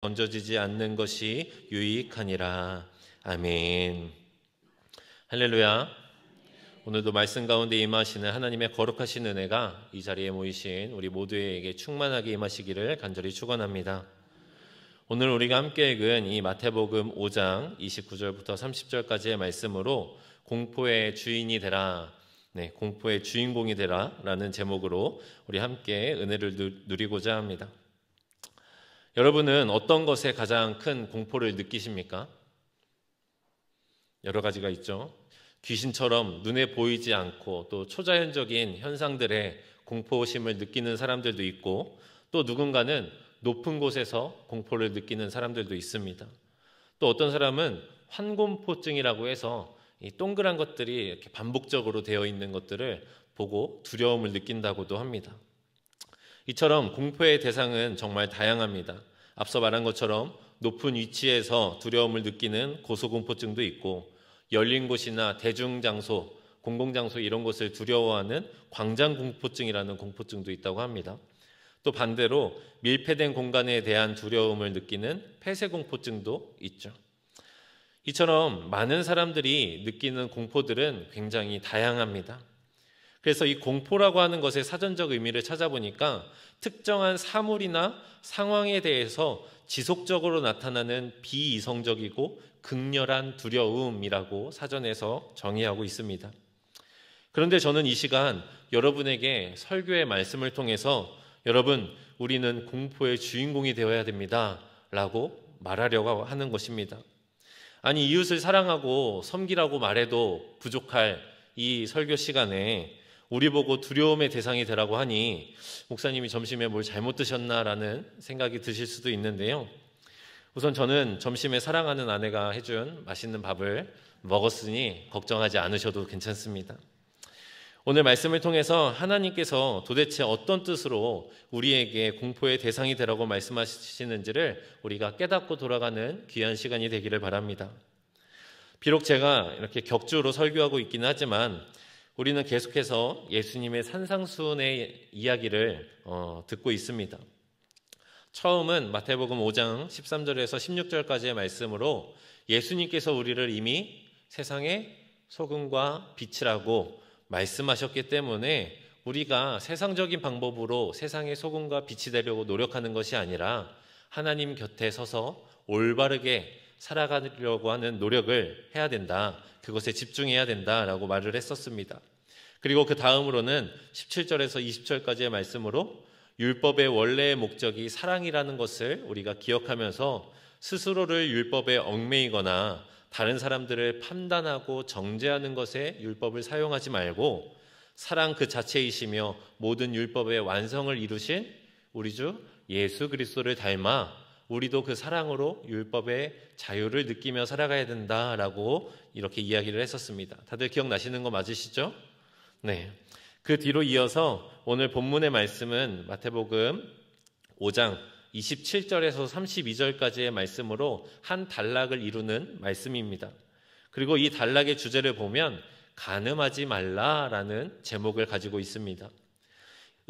던져지지 않는 것이 유익하니라. 아멘. 할렐루야. 오늘도 말씀 가운데 임하시는 하나님의 거룩하신 은혜가 이 자리에 모이신 우리 모두에게 충만하게 임하시기를 간절히 축원합니다. 오늘 우리가 함께 읽은 이 마태복음 5장 29절부터 30절까지의 말씀으로 공포의 주인이 되라, 공포의 주인공이 되라 라는 제목으로 우리 함께 은혜를 누리고자 합니다. 여러분은 어떤 것에 가장 큰 공포를 느끼십니까? 여러 가지가 있죠. 귀신처럼 눈에 보이지 않고 또 초자연적인 현상들에 공포심을 느끼는 사람들도 있고, 또 누군가는 높은 곳에서 공포를 느끼는 사람들도 있습니다. 또 어떤 사람은 환공포증이라고 해서 이 동그란 것들이 이렇게 반복적으로 되어 있는 것들을 보고 두려움을 느낀다고도 합니다. 이처럼 공포의 대상은 정말 다양합니다. 앞서 말한 것처럼 높은 위치에서 두려움을 느끼는 고소공포증도 있고, 열린 곳이나 대중장소, 공공장소 이런 곳을 두려워하는 광장공포증이라는 공포증도 있다고 합니다. 또 반대로 밀폐된 공간에 대한 두려움을 느끼는 폐쇄공포증도 있죠. 이처럼 많은 사람들이 느끼는 공포들은 굉장히 다양합니다. 그래서 이 공포라고 하는 것의 사전적 의미를 찾아보니까 특정한 사물이나 상황에 대해서 지속적으로 나타나는 비이성적이고 극렬한 두려움이라고 사전에서 정의하고 있습니다. 그런데 저는 이 시간 여러분에게 설교의 말씀을 통해서 여러분, 우리는 공포의 주인공이 되어야 됩니다 라고 말하려고 하는 것입니다. 아니, 이웃을 사랑하고 섬기라고 말해도 부족할 이 설교 시간에 우리 보고 두려움의 대상이 되라고 하니 목사님이 점심에 뭘 잘못 드셨나라는 생각이 드실 수도 있는데요. 우선 저는 점심에 사랑하는 아내가 해준 맛있는 밥을 먹었으니 걱정하지 않으셔도 괜찮습니다. 오늘 말씀을 통해서 하나님께서 도대체 어떤 뜻으로 우리에게 공포의 대상이 되라고 말씀하시는지를 우리가 깨닫고 돌아가는 귀한 시간이 되기를 바랍니다. 비록 제가 이렇게 격주로 설교하고 있기는 하지만 우리는 계속해서 예수님의 산상수훈의 이야기를 듣고 있습니다. 처음은 마태복음 5장 13절에서 16절까지의 말씀으로 예수님께서 우리를 이미 세상의 소금과 빛이라고 말씀하셨기 때문에 우리가 세상적인 방법으로 세상의 소금과 빛이 되려고 노력하는 것이 아니라 하나님 곁에 서서 올바르게 살아가려고 하는 노력을 해야 된다. 그것에 집중해야 된다라고 말을 했었습니다. 그리고 그 다음으로는 17절에서 20절까지의 말씀으로 율법의 원래의 목적이 사랑이라는 것을 우리가 기억하면서 스스로를 율법에 얽매이거나 다른 사람들을 판단하고 정죄하는 것에 율법을 사용하지 말고 사랑 그 자체이시며 모든 율법의 완성을 이루신 우리 주 예수 그리스도를 닮아 우리도 그 사랑으로 율법의 자유를 느끼며 살아가야 된다라고 이렇게 이야기를 했었습니다. 다들 기억나시는 거 맞으시죠? 네. 그 뒤로 이어서 오늘 본문의 말씀은 마태복음 5장 27절에서 32절까지의 말씀으로 한 단락을 이루는 말씀입니다. 그리고 이 단락의 주제를 보면 간음하지 말라라는 제목을 가지고 있습니다.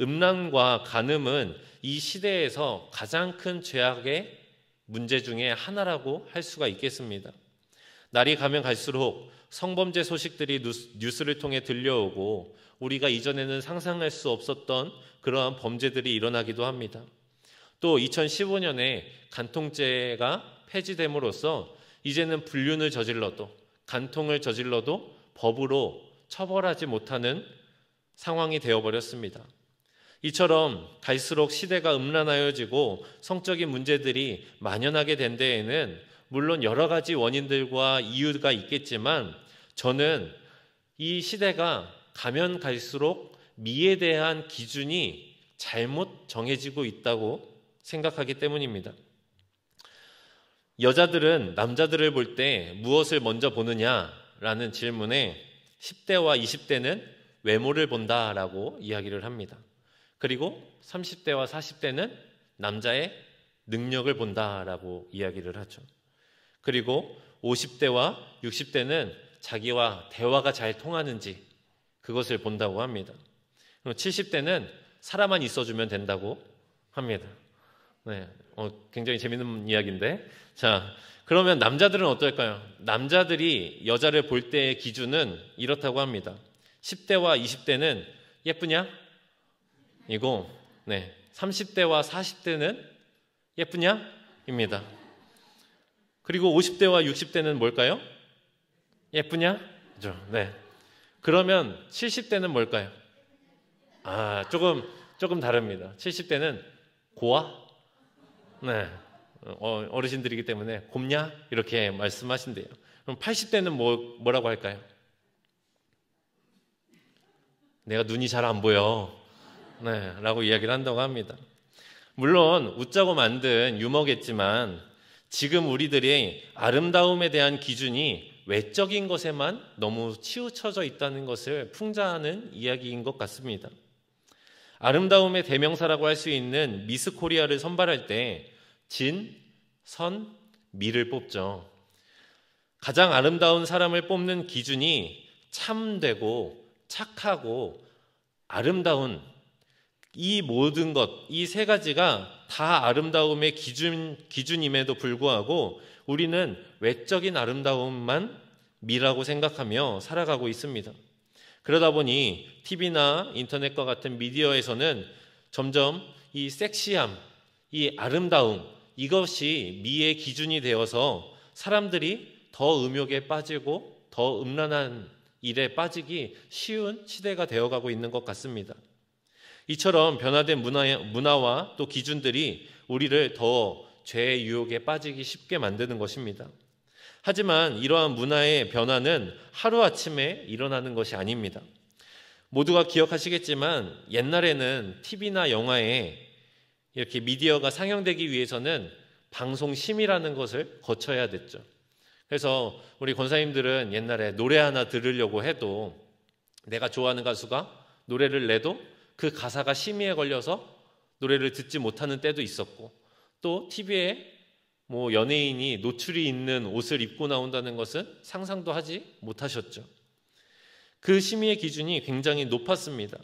음란과 간음은 이 시대에서 가장 큰 죄악의 문제 중에 하나라고 할 수가 있겠습니다. 날이 가면 갈수록 성범죄 소식들이 뉴스를 통해 들려오고 우리가 이전에는 상상할 수 없었던 그러한 범죄들이 일어나기도 합니다. 또 2015년에 간통죄가 폐지됨으로써 이제는 불륜을 저질러도 간통을 저질러도 법으로 처벌하지 못하는 상황이 되어버렸습니다. 이처럼 갈수록 시대가 음란하여지고 성적인 문제들이 만연하게 된 데에는 물론 여러 가지 원인들과 이유가 있겠지만 저는 이 시대가 가면 갈수록 미에 대한 기준이 잘못 정해지고 있다고 생각하기 때문입니다. 여자들은 남자들을 볼 때 무엇을 먼저 보느냐라는 질문에 10대와 20대는 외모를 본다라고 이야기를 합니다. 그리고 30대와 40대는 남자의 능력을 본다라고 이야기를 하죠. 그리고 50대와 60대는 자기와 대화가 잘 통하는지 그것을 본다고 합니다. 그리고 70대는 사람만 있어주면 된다고 합니다. 네, 굉장히 재밌는 이야기인데. 자, 그러면 남자들은 어떨까요? 남자들이 여자를 볼 때의 기준은 이렇다고 합니다. 10대와 20대는 예쁘냐? 이고, 네, 30대와 40대는 예쁘냐? 입니다. 그리고 50대와 60대는 뭘까요? 예쁘냐? 그죠? 네. 그러면 70대는 뭘까요? 조금 다릅니다. 70대는 고와? 네. 어르신들이기 때문에 곱냐? 이렇게 말씀하신대요. 그럼 80대는 뭐라고 할까요? 내가 눈이 잘 안 보여. 네. 라고 이야기를 한다고 합니다. 물론 웃자고 만든 유머겠지만 지금 우리들의 아름다움에 대한 기준이 외적인 것에만 너무 치우쳐져 있다는 것을 풍자하는 이야기인 것 같습니다. 아름다움의 대명사라고 할 수 있는 미스 코리아를 선발할 때 진, 선, 미를 뽑죠. 가장 아름다운 사람을 뽑는 기준이 참되고 착하고 아름다운 이 모든 것, 이 세 가지가 다 아름다움의 기준임에도 불구하고 우리는 외적인 아름다움만 미라고 생각하며 살아가고 있습니다. 그러다 보니 TV나 인터넷과 같은 미디어에서는 점점 이 섹시함, 이 아름다움, 이것이 미의 기준이 되어서 사람들이 더 음욕에 빠지고 더 음란한 일에 빠지기 쉬운 시대가 되어가고 있는 것 같습니다. 이처럼 변화된 문화와 또 기준들이 우리를 더 죄의 유혹에 빠지기 쉽게 만드는 것입니다. 하지만 이러한 문화의 변화는 하루아침에 일어나는 것이 아닙니다. 모두가 기억하시겠지만 옛날에는 TV나 영화에 이렇게 미디어가 상영되기 위해서는 방송심의라는 것을 거쳐야 됐죠. 그래서 우리 권사님들은 옛날에 노래 하나 들으려고 해도 내가 좋아하는 가수가 노래를 내도 그 가사가 심의에 걸려서 노래를 듣지 못하는 때도 있었고 또 TV에 연예인이 노출이 있는 옷을 입고 나온다는 것은 상상도 하지 못하셨죠. 그 심의의 기준이 굉장히 높았습니다.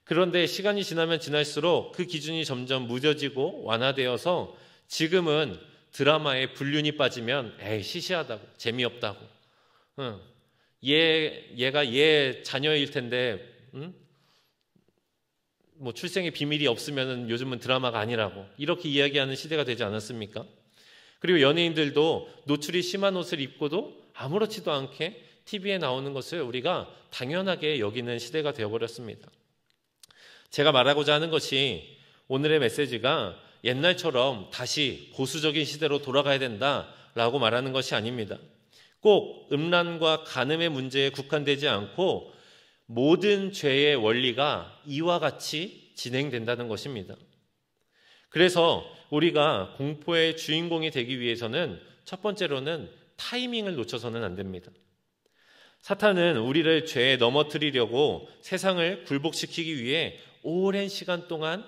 그런데 시간이 지나면 지날수록 그 기준이 점점 무뎌지고 완화되어서 지금은 드라마에 불륜이 빠지면 시시하다고, 재미없다고, 얘가 얘 자녀일 텐데 출생의 비밀이 없으면 요즘은 드라마가 아니라고 이렇게 이야기하는 시대가 되지 않았습니까? 그리고 연예인들도 노출이 심한 옷을 입고도 아무렇지도 않게 TV에 나오는 것을 우리가 당연하게 여기는 시대가 되어버렸습니다. 제가 말하고자 하는 것이 오늘의 메시지가 옛날처럼 다시 보수적인 시대로 돌아가야 된다라고 말하는 것이 아닙니다. 꼭 음란과 간음의 문제에 국한되지 않고 모든 죄의 원리가 이와 같이 진행된다는 것입니다. 그래서 우리가 공포의 주인공이 되기 위해서는 첫 번째로는 타이밍을 놓쳐서는 안 됩니다. 사탄은 우리를 죄에 넘어뜨리려고 세상을 굴복시키기 위해 오랜 시간 동안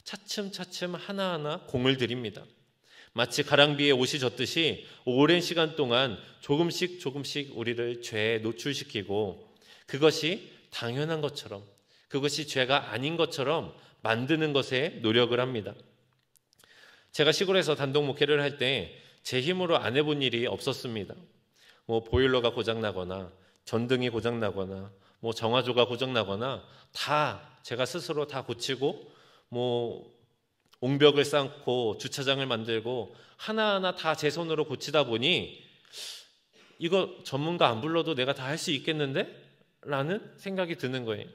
차츰차츰 하나하나 공을 들입니다. 마치 가랑비에 옷이 젖듯이 오랜 시간 동안 조금씩 우리를 죄에 노출시키고 그것이 당연한 것처럼, 그것이 죄가 아닌 것처럼 만드는 것에 노력을 합니다. 제가 시골에서 단독 목회를 할 때 제 힘으로 안 해본 일이 없었습니다. 보일러가 고장나거나 전등이 고장나거나 정화조가 고장나거나 다 제가 스스로 다 고치고 옹벽을 쌓고 주차장을 만들고 하나하나 다 제 손으로 고치다 보니 이거 전문가 안 불러도 내가 다 할 수 있겠는데? 라는 생각이 드는 거예요.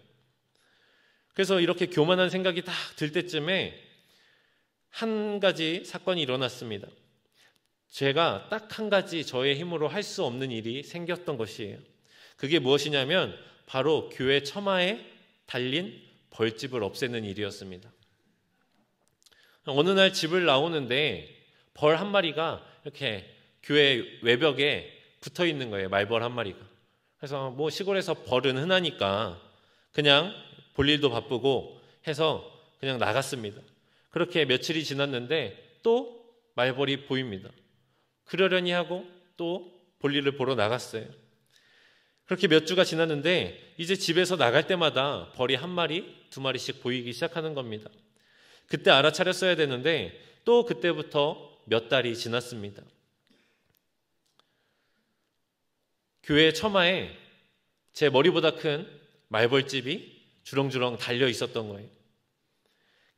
그래서 이렇게 교만한 생각이 딱 들 때쯤에 한 가지 사건이 일어났습니다. 제가 딱 한 가지 저의 힘으로 할 수 없는 일이 생겼던 것이에요. 그게 무엇이냐면 바로 교회 처마에 달린 벌집을 없애는 일이었습니다. 어느 날 집을 나오는데 벌 한 마리가 이렇게 교회 외벽에 붙어 있는 거예요. 말벌 한 마리가. 그래서 시골에서 벌은 흔하니까 그냥 볼 일도 바쁘고 해서 그냥 나갔습니다. 그렇게 며칠이 지났는데 또 말벌이 보입니다. 그러려니 하고 또 볼일을 보러 나갔어요. 그렇게 몇 주가 지났는데 이제 집에서 나갈 때마다 벌이 한 마리, 두 마리씩 보이기 시작하는 겁니다. 그때 알아차렸어야 되는데 또 그때부터 몇 달이 지났습니다. 교회 처마에 제 머리보다 큰 말벌집이 주렁주렁 달려 있었던 거예요.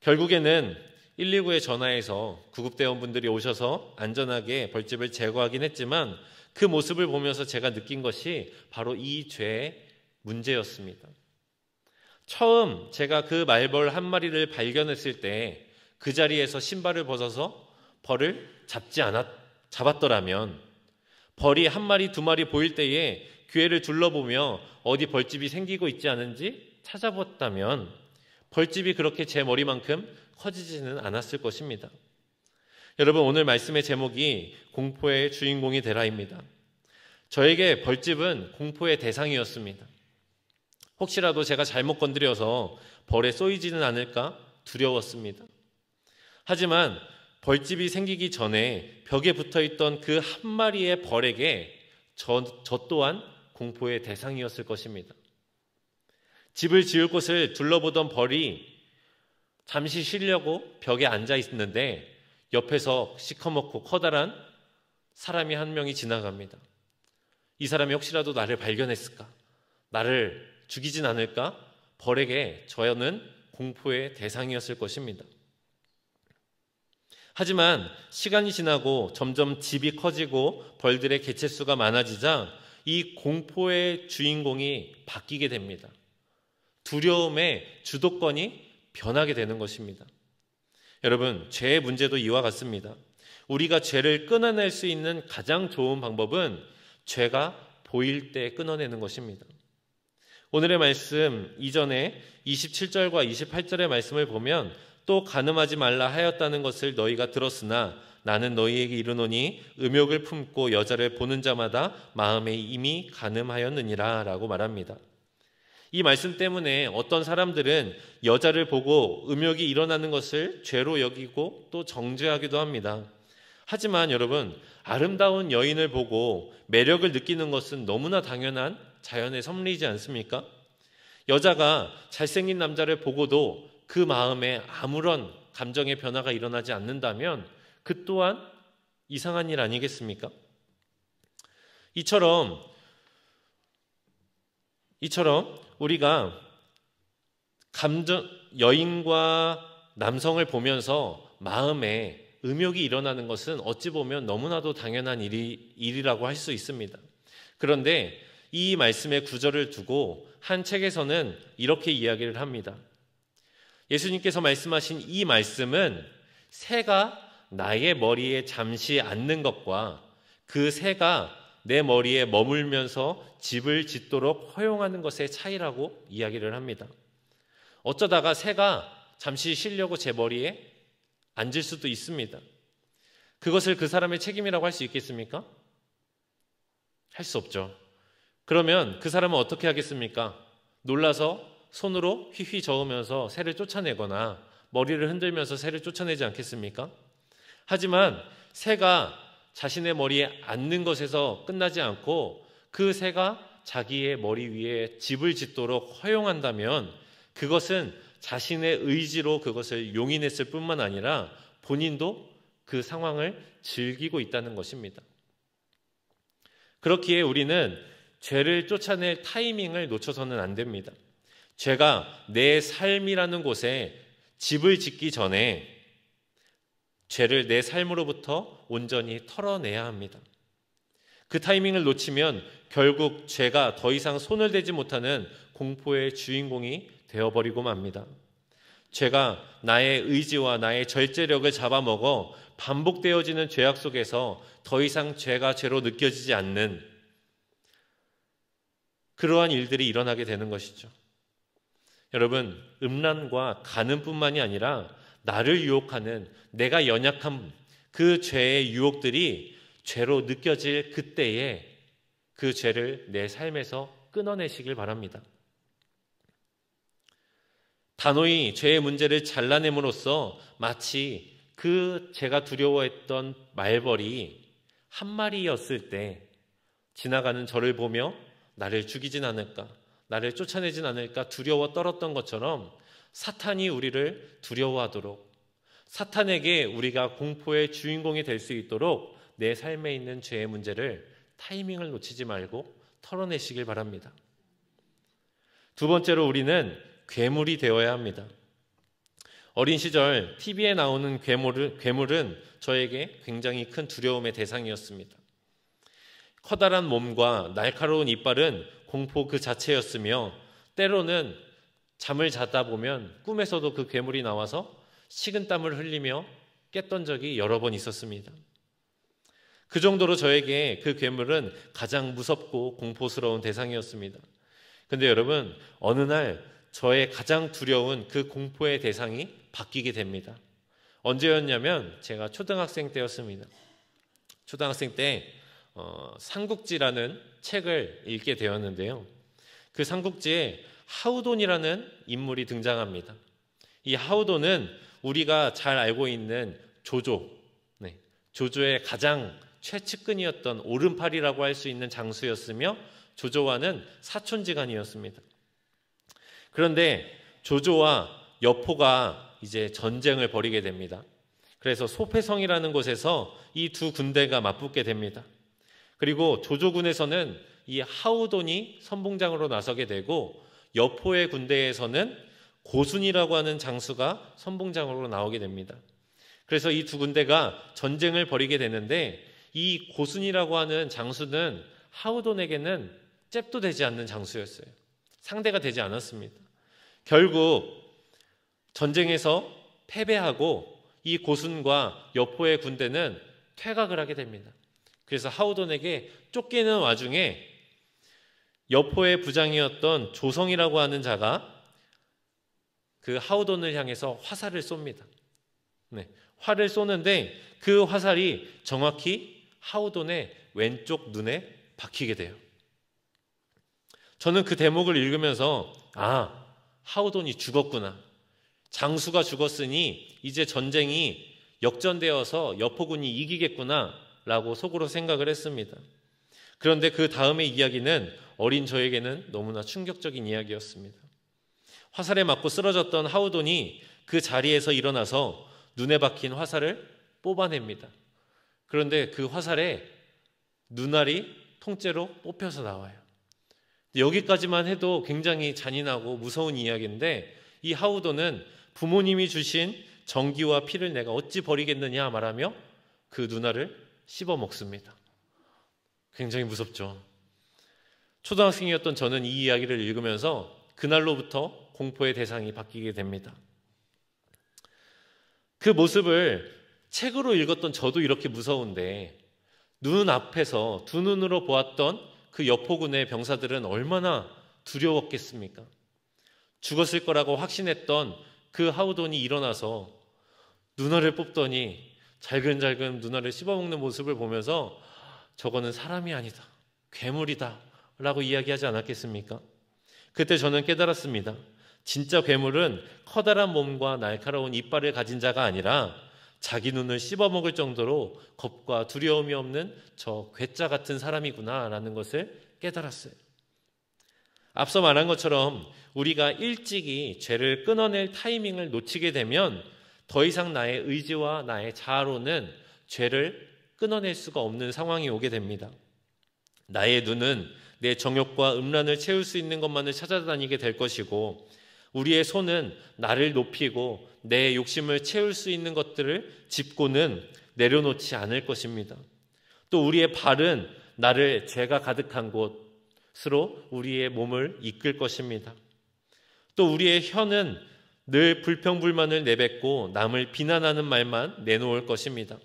결국에는 119에 전화해서 구급대원분들이 오셔서 안전하게 벌집을 제거하긴 했지만 그 모습을 보면서 제가 느낀 것이 바로 이 죄의 문제였습니다. 처음 제가 그 말벌 한 마리를 발견했을 때 그 자리에서 신발을 벗어서 벌을 잡았더라면, 벌이 한 마리 두 마리 보일 때에 교회를 둘러보며 어디 벌집이 생기고 있지 않은지 찾아봤다면 벌집이 그렇게 제 머리만큼 커지지는 않았을 것입니다. 여러분, 오늘 말씀의 제목이 공포의 주인공이 되라입니다. 저에게 벌집은 공포의 대상이었습니다. 혹시라도 제가 잘못 건드려서 벌에 쏘이지는 않을까 두려웠습니다. 하지만 벌집이 생기기 전에 벽에 붙어있던 그 한 마리의 벌에게 저 또한 공포의 대상이었을 것입니다. 집을 지을 곳을 둘러보던 벌이 잠시 쉬려고 벽에 앉아 있는데 옆에서 시커멓고 커다란 사람이 한 명이 지나갑니다. 이 사람이 혹시라도 나를 발견했을까? 나를 죽이진 않을까? 벌에게 저는 공포의 대상이었을 것입니다. 하지만 시간이 지나고 점점 집이 커지고 벌들의 개체수가 많아지자 이 공포의 주인공이 바뀌게 됩니다. 두려움의 주도권이 변하게 되는 것입니다. 여러분, 죄의 문제도 이와 같습니다. 우리가 죄를 끊어낼 수 있는 가장 좋은 방법은 죄가 보일 때 끊어내는 것입니다. 오늘의 말씀 이전에 27절과 28절의 말씀을 보면 또 간음하지 말라 하였다는 것을 너희가 들었으나 나는 너희에게 이르노니 음욕을 품고 여자를 보는 자마다 마음에 이미 간음하였느니라 라고 말합니다. 이 말씀 때문에 어떤 사람들은 여자를 보고 음욕이 일어나는 것을 죄로 여기고 또 정죄하기도 합니다. 하지만 여러분, 아름다운 여인을 보고 매력을 느끼는 것은 너무나 당연한 자연의 섭리이지 않습니까? 여자가 잘생긴 남자를 보고도 그 마음에 아무런 감정의 변화가 일어나지 않는다면 그 또한 이상한 일 아니겠습니까? 이처럼 우리가 여인과 남성을 보면서 마음에 음욕이 일어나는 것은 어찌 보면 너무나도 당연한 일이라고 할 수 있습니다. 그런데 이 말씀의 구절을 두고 한 책에서는 이렇게 이야기를 합니다. 예수님께서 말씀하신 이 말씀은 새가 나의 머리에 잠시 앉는 것과 그 새가 내 머리에 머물면서 집을 짓도록 허용하는 것의 차이라고 이야기를 합니다. 어쩌다가 새가 잠시 쉬려고 제 머리에 앉을 수도 있습니다. 그것을 그 사람의 책임이라고 할 수 있겠습니까? 할 수 없죠. 그러면 그 사람은 어떻게 하겠습니까? 놀라서 손으로 휘휘 저으면서 새를 쫓아내거나 머리를 흔들면서 새를 쫓아내지 않겠습니까? 하지만 새가 자신의 머리에 앉는 것에서 끝나지 않고 그 새가 자기의 머리 위에 집을 짓도록 허용한다면 그것은 자신의 의지로 그것을 용인했을 뿐만 아니라 본인도 그 상황을 즐기고 있다는 것입니다. 그렇기에 우리는 죄를 쫓아낼 타이밍을 놓쳐서는 안 됩니다. 죄가 내 삶이라는 곳에 집을 짓기 전에 죄를 내 삶으로부터 온전히 털어내야 합니다. 그 타이밍을 놓치면 결국 죄가 더 이상 손을 대지 못하는 공포의 주인공이 되어버리고 맙니다. 죄가 나의 의지와 나의 절제력을 잡아먹어 반복되어지는 죄악 속에서 더 이상 죄가 죄로 느껴지지 않는 그러한 일들이 일어나게 되는 것이죠. 여러분, 음란과 간음뿐만이 아니라 나를 유혹하는 내가 연약한 그 죄의 유혹들이 죄로 느껴질 그때에 그 죄를 내 삶에서 끊어내시길 바랍니다. 단호히 죄의 문제를 잘라냄으로써 마치 그 제가 두려워했던 말벌이 한 마리였을 때 지나가는 저를 보며 나를 죽이진 않을까, 나를 쫓아내진 않을까 두려워 떨었던 것처럼 사탄이 우리를 두려워하도록, 사탄에게 우리가 공포의 주인공이 될 수 있도록 내 삶에 있는 죄의 문제를 타이밍을 놓치지 말고 털어내시길 바랍니다. 두 번째로 우리는 괴물이 되어야 합니다. 어린 시절 TV에 나오는 괴물은 저에게 굉장히 큰 두려움의 대상이었습니다. 커다란 몸과 날카로운 이빨은 공포 그 자체였으며 때로는 잠을 자다 보면 꿈에서도 그 괴물이 나와서 식은땀을 흘리며 깼던 적이 여러 번 있었습니다. 그 정도로 저에게 그 괴물은 가장 무섭고 공포스러운 대상이었습니다. 근데 여러분, 어느 날 저의 가장 두려운 그 공포의 대상이 바뀌게 됩니다. 언제였냐면 제가 초등학생 때였습니다. 초등학생 때 삼국지라는 책을 읽게 되었는데요. 그 삼국지에 하우돈이라는 인물이 등장합니다. 이 하우돈은 우리가 잘 알고 있는 조조의 가장 최측근이었던 오른팔이라고 할 수 있는 장수였으며 조조와는 사촌지간이었습니다. 그런데 조조와 여포가 이제 전쟁을 벌이게 됩니다. 그래서 소패성이라는 곳에서 이 두 군대가 맞붙게 됩니다. 그리고 조조군에서는 이 하우돈이 선봉장으로 나서게 되고 여포의 군대에서는 고순이라고 하는 장수가 선봉장으로 나오게 됩니다. 그래서 이 두 군대가 전쟁을 벌이게 되는데 이 고순이라고 하는 장수는 하우돈에게는 잽도 되지 않는 장수였어요. 상대가 되지 않았습니다. 결국 전쟁에서 패배하고 이 고순과 여포의 군대는 퇴각을 하게 됩니다. 그래서 하우돈에게 쫓기는 와중에 여포의 부장이었던 조성이라고 하는 자가 그 하우돈을 향해서 화살을 쏩니다. 활을 쏘는데 그 화살이 정확히 하우돈의 왼쪽 눈에 박히게 돼요. 저는 그 대목을 읽으면서 하우돈이 죽었구나. 장수가 죽었으니 이제 전쟁이 역전되어서 여포군이 이기겠구나 라고 속으로 생각을 했습니다. 그런데 그 다음의 이야기는 어린 저에게는 너무나 충격적인 이야기였습니다. 화살에 맞고 쓰러졌던 하우돈이 그 자리에서 일어나서 눈에 박힌 화살을 뽑아냅니다. 그런데 그 화살에 눈알이 통째로 뽑혀서 나와요. 여기까지만 해도 굉장히 잔인하고 무서운 이야기인데 이 하우돈은 부모님이 주신 정기와 피를 내가 어찌 버리겠느냐 말하며 그 눈알을 씹어 먹습니다. 굉장히 무섭죠. 초등학생이었던 저는 이 이야기를 읽으면서 그날로부터 공포의 대상이 바뀌게 됩니다. 그 모습을 책으로 읽었던 저도 이렇게 무서운데 눈앞에서 두 눈으로 보았던 그 여포군의 병사들은 얼마나 두려웠겠습니까? 죽었을 거라고 확신했던 그 하우돈이 일어나서 눈알을 뽑더니 잘근잘근 눈알을 씹어먹는 모습을 보면서 저거는 사람이 아니다, 괴물이다 라고 이야기하지 않았겠습니까? 그때 저는 깨달았습니다. 진짜 괴물은 커다란 몸과 날카로운 이빨을 가진 자가 아니라 자기 눈을 씹어먹을 정도로 겁과 두려움이 없는 저 괴짜 같은 사람이구나 라는 것을 깨달았어요. 앞서 말한 것처럼 우리가 일찍이 죄를 끊어낼 타이밍을 놓치게 되면 더 이상 나의 의지와 나의 자아로는 죄를 끊어낼 수가 없는 상황이 오게 됩니다. 나의 눈은 내 정욕과 음란을 채울 수 있는 것만을 찾아다니게 될 것이고 우리의 손은 나를 높이고 내 욕심을 채울 수 있는 것들을 짚고는 내려놓지 않을 것입니다. 또 우리의 발은 나를 죄가 가득한 곳으로 우리의 몸을 이끌 것입니다. 또 우리의 혀는 늘 불평불만을 내뱉고 남을 비난하는 말만 내놓을 것입니다.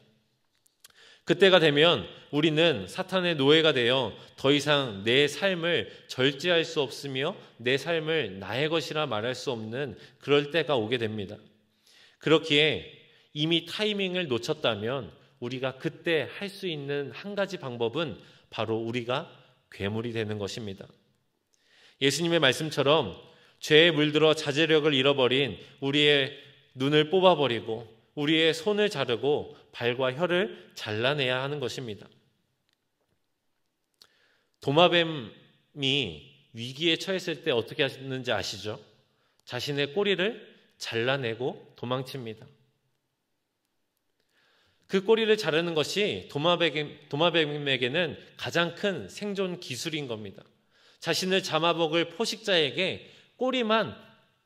그때가 되면 우리는 사탄의 노예가 되어 더 이상 내 삶을 절제할 수 없으며 내 삶을 나의 것이라 말할 수 없는 그럴 때가 오게 됩니다. 그렇기에 이미 타이밍을 놓쳤다면 우리가 그때 할 수 있는 한 가지 방법은 바로 우리가 괴물이 되는 것입니다. 예수님의 말씀처럼 죄에 물들어 자제력을 잃어버린 우리의 눈을 뽑아버리고 우리의 손을 자르고 발과 혀를 잘라내야 하는 것입니다. 도마뱀이 위기에 처했을 때 어떻게 하셨는지 아시죠? 자신의 꼬리를 잘라내고 도망칩니다. 그 꼬리를 자르는 것이 도마뱀에게는 가장 큰 생존 기술인 겁니다. 자신을 잡아먹을 포식자에게 꼬리만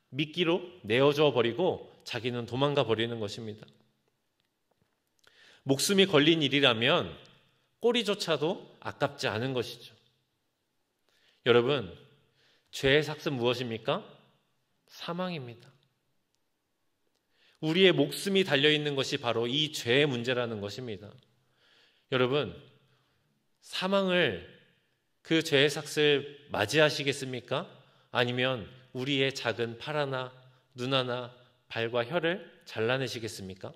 미끼로 내어줘 버리고 자기는 도망가 버리는 것입니다. 목숨이 걸린 일이라면 꼬리조차도 아깝지 않은 것이죠. 여러분, 죄의 삭은 무엇입니까? 사망입니다. 우리의 목숨이 달려있는 것이 바로 이 죄의 문제라는 것입니다. 여러분, 사망을, 그 죄의 삭을 맞이하시겠습니까? 아니면 우리의 작은 팔 하나, 눈 하나, 발과 혀를 잘라내시겠습니까?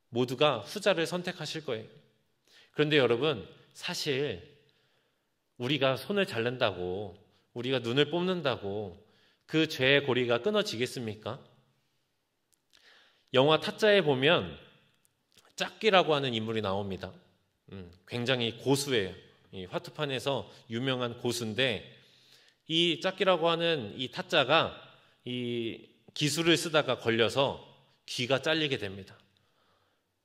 모두가 후자를 선택하실 거예요. 그런데 여러분, 사실 우리가 손을 자른다고, 우리가 눈을 뽑는다고 그 죄의 고리가 끊어지겠습니까? 영화 타짜에 보면 짝귀라고 하는 인물이 나옵니다. 굉장히 고수예요. 이 화투판에서 유명한 고수인데, 이 짝귀라고 하는 이 타짜가 이 기술을 쓰다가 걸려서 귀가 잘리게 됩니다.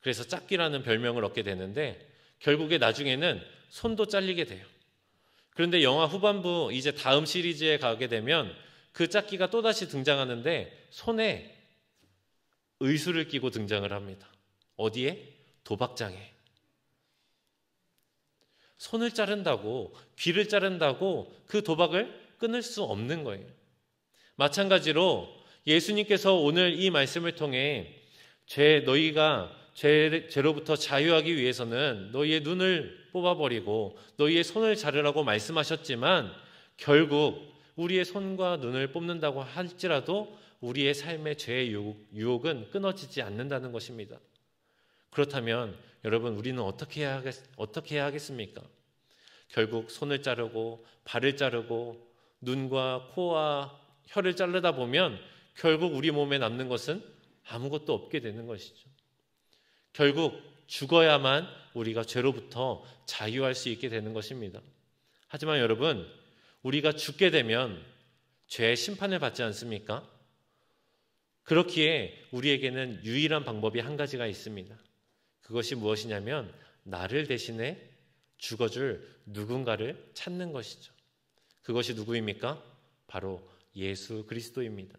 그래서 짝귀라는 별명을 얻게 되는데, 결국에 나중에는 손도 잘리게 돼요. 그런데 영화 후반부 이제 다음 시리즈에 가게 되면 그 짝귀가 또다시 등장하는데 손에 의수를 끼고 등장을 합니다. 어디에? 도박장에. 손을 자른다고, 귀를 자른다고 그 도박을 끊을 수 없는 거예요. 마찬가지로 예수님께서 오늘 이 말씀을 통해 너희가 죄로부터 자유하기 위해서는 너희의 눈을 뽑아버리고 너희의 손을 자르라고 말씀하셨지만, 결국 우리의 손과 눈을 뽑는다고 할지라도 우리의 삶의 죄의 유혹은 끊어지지 않는다는 것입니다. 그렇다면 여러분, 우리는 어떻게 해야 하겠습니까? 결국 손을 자르고 발을 자르고 눈과 코와 혀를 자르다 보면 결국 우리 몸에 남는 것은 아무것도 없게 되는 것이죠. 결국 죽어야만 우리가 죄로부터 자유할 수 있게 되는 것입니다. 하지만 여러분, 우리가 죽게 되면 죄의 심판을 받지 않습니까? 그렇기에 우리에게는 유일한 방법이 한 가지가 있습니다. 그것이 무엇이냐면 나를 대신해 죽어줄 누군가를 찾는 것이죠. 그것이 누구입니까? 바로 예수 그리스도입니다.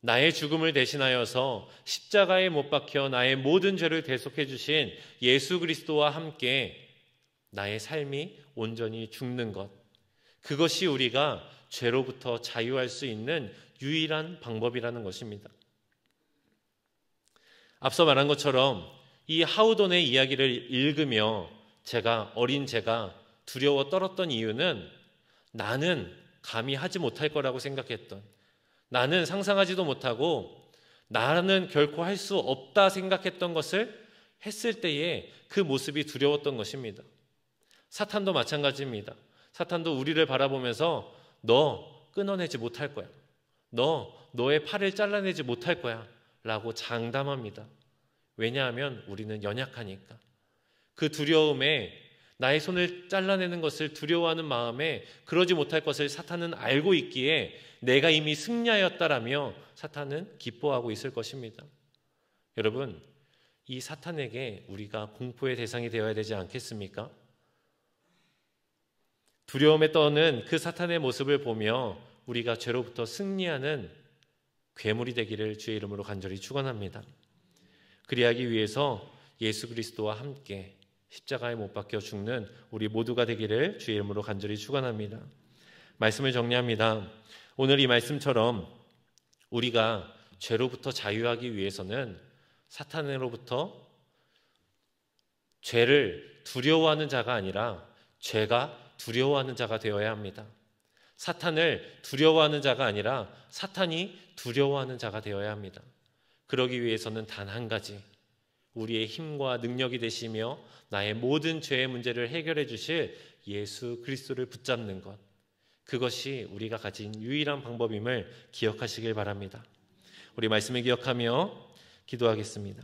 나의 죽음을 대신하여서 십자가에 못 박혀 나의 모든 죄를 대속해 주신 예수 그리스도와 함께 나의 삶이 온전히 죽는 것, 그것이 우리가 죄로부터 자유할 수 있는 유일한 방법이라는 것입니다. 앞서 말한 것처럼 이 하우돈의 이야기를 읽으며 어린 제가 두려워 떨었던 이유는, 나는 감히 하지 못할 거라고 생각했던, 나는 상상하지도 못하고 나는 결코 할 수 없다 생각했던 것을 했을 때에 그 모습이 두려웠던 것입니다. 사탄도 마찬가지입니다. 사탄도 우리를 바라보면서 너 끊어내지 못할 거야, 너의 팔을 잘라내지 못할 거야 라고 장담합니다. 왜냐하면 우리는 연약하니까. 그 두려움에, 나의 손을 잘라내는 것을 두려워하는 마음에 그러지 못할 것을 사탄은 알고 있기에 내가 이미 승리하였다라며 사탄은 기뻐하고 있을 것입니다. 여러분, 이 사탄에게 우리가 공포의 대상이 되어야 되지 않겠습니까? 두려움에 떠는 그 사탄의 모습을 보며 우리가 죄로부터 승리하는 괴물이 되기를 주의 이름으로 간절히 축원합니다. 그리하기 위해서 예수 그리스도와 함께 십자가에 못 박혀 죽는 우리 모두가 되기를 주의 이름으로 간절히 축원합니다. 말씀을 정리합니다. 오늘 이 말씀처럼 우리가 죄로부터 자유하기 위해서는 사탄으로부터 죄를 두려워하는 자가 아니라 죄가 두려워하는 자가 되어야 합니다. 사탄을 두려워하는 자가 아니라 사탄이 두려워하는 자가 되어야 합니다. 그러기 위해서는 단 한 가지, 우리의 힘과 능력이 되시며 나의 모든 죄의 문제를 해결해 주실 예수 그리스도를 붙잡는 것, 그것이 우리가 가진 유일한 방법임을 기억하시길 바랍니다. 우리 말씀을 기억하며 기도하겠습니다.